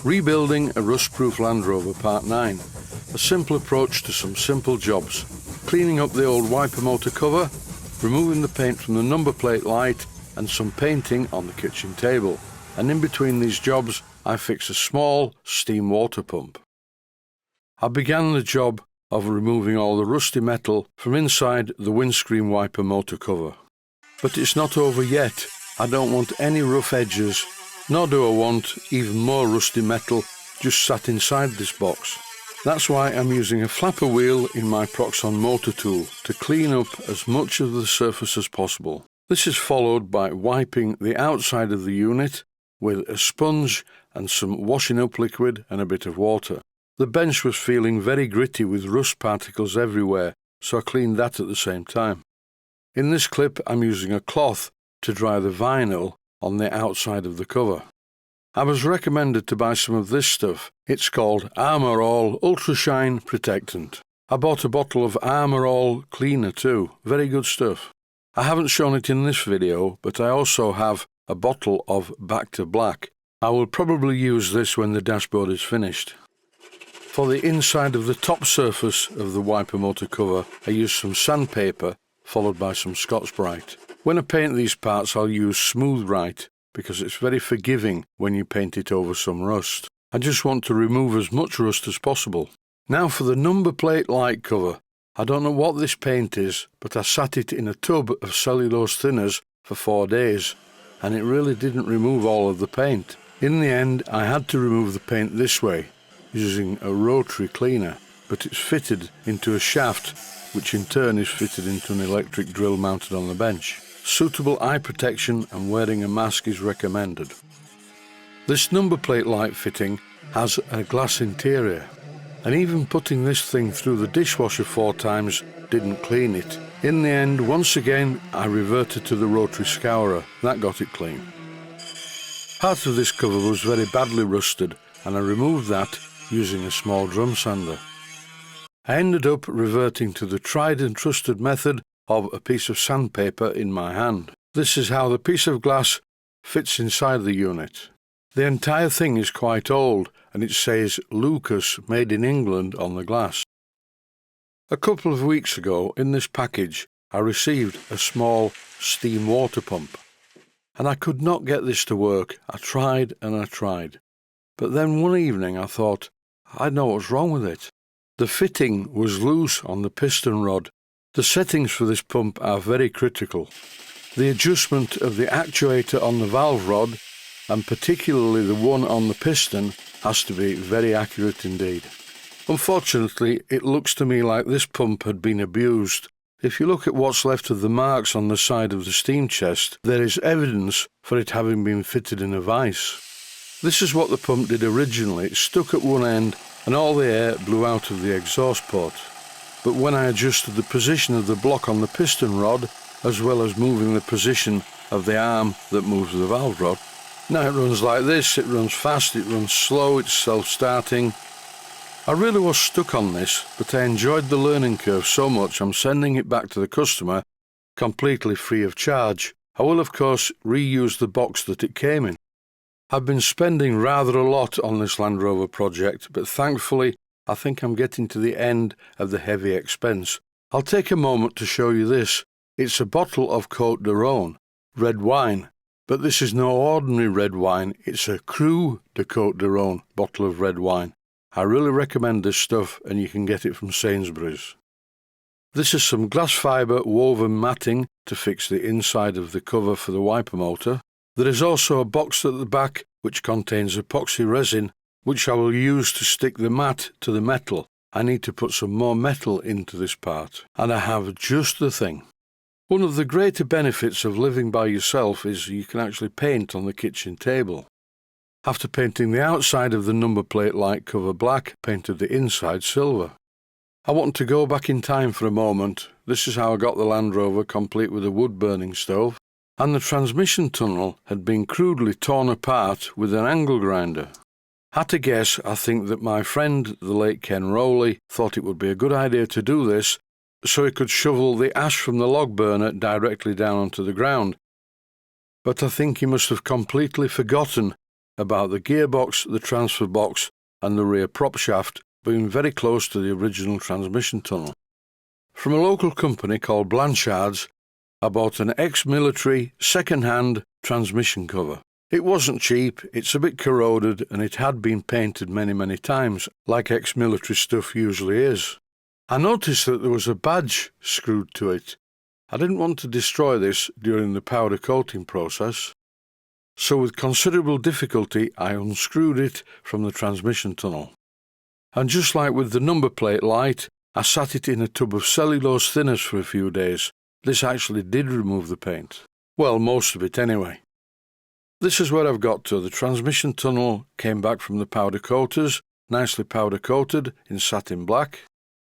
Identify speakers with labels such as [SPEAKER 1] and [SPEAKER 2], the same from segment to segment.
[SPEAKER 1] Rebuilding a Rustproof Land Rover Part 9. A simple approach to some simple jobs. Cleaning up the old wiper motor cover, removing the paint from the number plate light and some painting on the kitchen table. And in between these jobs, I fixed a small steam water pump. I began the job of removing all the rusty metal from inside the windscreen wiper motor cover. But it's not over yet. I don't want any rough edges, nor do I want even more rusty metal just sat inside this box. That's why I'm using a flapper wheel in my Proxxon motor tool to clean up as much of the surface as possible. This is followed by wiping the outside of the unit with a sponge and some washing up liquid and a bit of water. The bench was feeling very gritty with rust particles everywhere, so I cleaned that at the same time. In this clip I'm using a cloth to dry the vinyl on the outside of the cover. I was recommended to buy some of this stuff. It's called Armour All Ultra Shine Protectant. I bought a bottle of Armour All cleaner too. Very good stuff. I haven't shown it in this video, but I also have a bottle of Back to Black. I will probably use this when the dashboard is finished. For the inside of the top surface of the wiper motor cover, I use some sandpaper followed by some Scotch-Brite. When I paint these parts, I'll use Smooth-Brite because it's very forgiving when you paint it over some rust. I just want to remove as much rust as possible. Now for the number plate light cover. I don't know what this paint is, but I sat it in a tub of cellulose thinners for 4 days, and it really didn't remove all of the paint. In the end, I had to remove the paint this way, using a rotary cleaner, but it's fitted into a shaft, which in turn is fitted into an electric drill mounted on the bench. Suitable eye protection and wearing a mask is recommended. This number plate light fitting has a glass interior, and even putting this thing through the dishwasher 4 times didn't clean it. In the end, once again, I reverted to the rotary scourer. That got it clean. Part of this cover was very badly rusted, and I removed that using a small drum sander. I ended up reverting to the tried and trusted method of a piece of sandpaper in my hand. This is how the piece of glass fits inside the unit. The entire thing is quite old, and it says Lucas Made in England on the glass. A couple of weeks ago, in this package, I received a small steam water pump, and I could not get this to work. I tried and I tried. But then one evening I thought, I know what's wrong with it. The fitting was loose on the piston rod. The settings for this pump are very critical. The adjustment of the actuator on the valve rod, and particularly the one on the piston, has to be very accurate indeed. Unfortunately, it looks to me like this pump had been abused. If you look at what's left of the marks on the side of the steam chest, there is evidence for it having been fitted in a vise. This is what the pump did originally. It stuck at one end and all the air blew out of the exhaust port. But when I adjusted the position of the block on the piston rod, as well as moving the position of the arm that moves the valve rod, now it runs like this. It runs fast, it runs slow, it's self-starting. I really was stuck on this, but I enjoyed the learning curve so much I'm sending it back to the customer completely free of charge. I will of course reuse the box that it came in. I've been spending rather a lot on this Land Rover project, but thankfully I think I'm getting to the end of the heavy expense. I'll take a moment to show you this. It's a bottle of Côte de Rhône, red wine. But this is no ordinary red wine, it's a Cru de Côte de Rhône bottle of red wine. I really recommend this stuff, and you can get it from Sainsbury's. This is some glass fibre woven matting to fix the inside of the cover for the wiper motor. There is also a box at the back which contains epoxy resin, which I will use to stick the mat to the metal. I need to put some more metal into this part, and I have just the thing. One of the greater benefits of living by yourself is you can actually paint on the kitchen table. After painting the outside of the number plate light cover black, I painted the inside silver. I want to go back in time for a moment. This is how I got the Land Rover complete with a wood-burning stove, and the transmission tunnel had been crudely torn apart with an angle grinder. Had to guess, I think that my friend, the late Ken Rowley, thought it would be a good idea to do this so he could shovel the ash from the log burner directly down onto the ground. But I think he must have completely forgotten about the gearbox, the transfer box and the rear prop shaft being very close to the original transmission tunnel. From a local company called Blanchard's, I bought an ex-military second-hand transmission cover. It wasn't cheap, it's a bit corroded, and it had been painted many times, like ex-military stuff usually is. I noticed that there was a badge screwed to it. I didn't want to destroy this during the powder coating process, so with considerable difficulty I unscrewed it from the transmission tunnel. And just like with the number plate light, I sat it in a tub of cellulose thinners for a few days. This actually did remove the paint. Well, most of it anyway. This is where I've got to. The transmission tunnel came back from the powder coaters, nicely powder coated in satin black.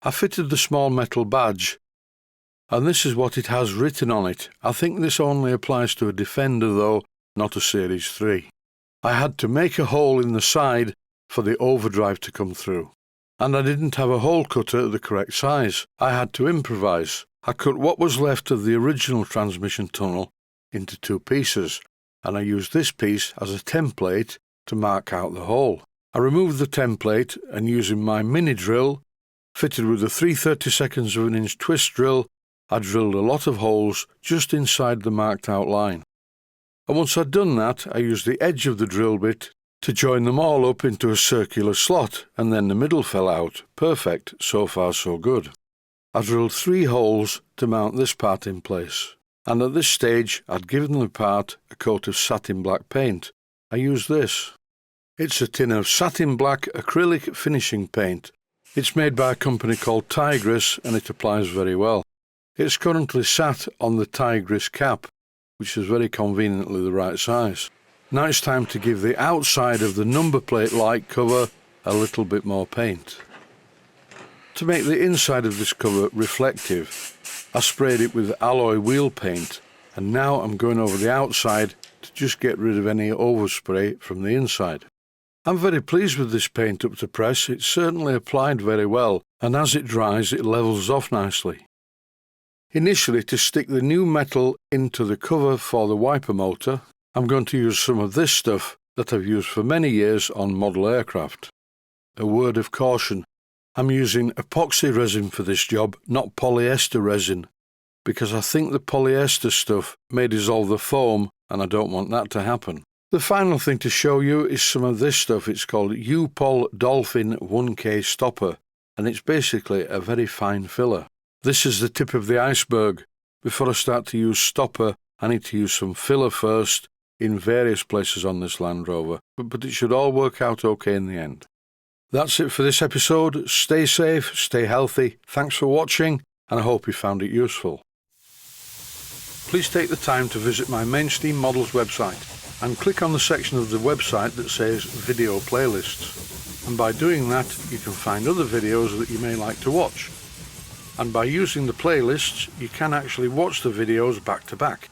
[SPEAKER 1] I fitted the small metal badge, and this is what it has written on it. I think this only applies to a Defender though, not a Series 3. I had to make a hole in the side for the overdrive to come through, and I didn't have a hole cutter the correct size. I had to improvise. I cut what was left of the original transmission tunnel into 2 pieces, and I used this piece as a template to mark out the hole. I removed the template and using my mini drill, fitted with a 3/32 of an inch twist drill, I drilled a lot of holes just inside the marked out line. And once I'd done that, I used the edge of the drill bit to join them all up into a circular slot, and then the middle fell out. Perfect, so far so good. I drilled 3 holes to mount this part in place, and at this stage I'd given the part a coat of satin black paint. I used this. It's a tin of satin black acrylic finishing paint. It's made by a company called Tigris and it applies very well. It's currently sat on the Tigris cap, which is very conveniently the right size. Now it's time to give the outside of the number plate light cover a little bit more paint. To make the inside of this cover reflective, I sprayed it with alloy wheel paint, and now I'm going over the outside to just get rid of any overspray from the inside. I'm very pleased with this paint up to press. It's certainly applied very well, and as it dries it levels off nicely. Initially, to stick the new metal into the cover for the wiper motor, I'm going to use some of this stuff that I've used for many years on model aircraft. A word of caution, I'm using epoxy resin for this job, not polyester resin, because I think the polyester stuff may dissolve the foam and I don't want that to happen. The final thing to show you is some of this stuff. It's called U-Pol Dolphin 1K Stopper, and it's basically a very fine filler. This is the tip of the iceberg. Before I start to use stopper, I need to use some filler first in various places on this Land Rover, but it should all work out okay in the end. That's it for this episode. Stay safe, stay healthy. Thanks for watching, and I hope you found it useful. Please take the time to visit my Mainsteam Models website and click on the section of the website that says Video Playlists. And by doing that, you can find other videos that you may like to watch. And by using the playlists, you can actually watch the videos back to back.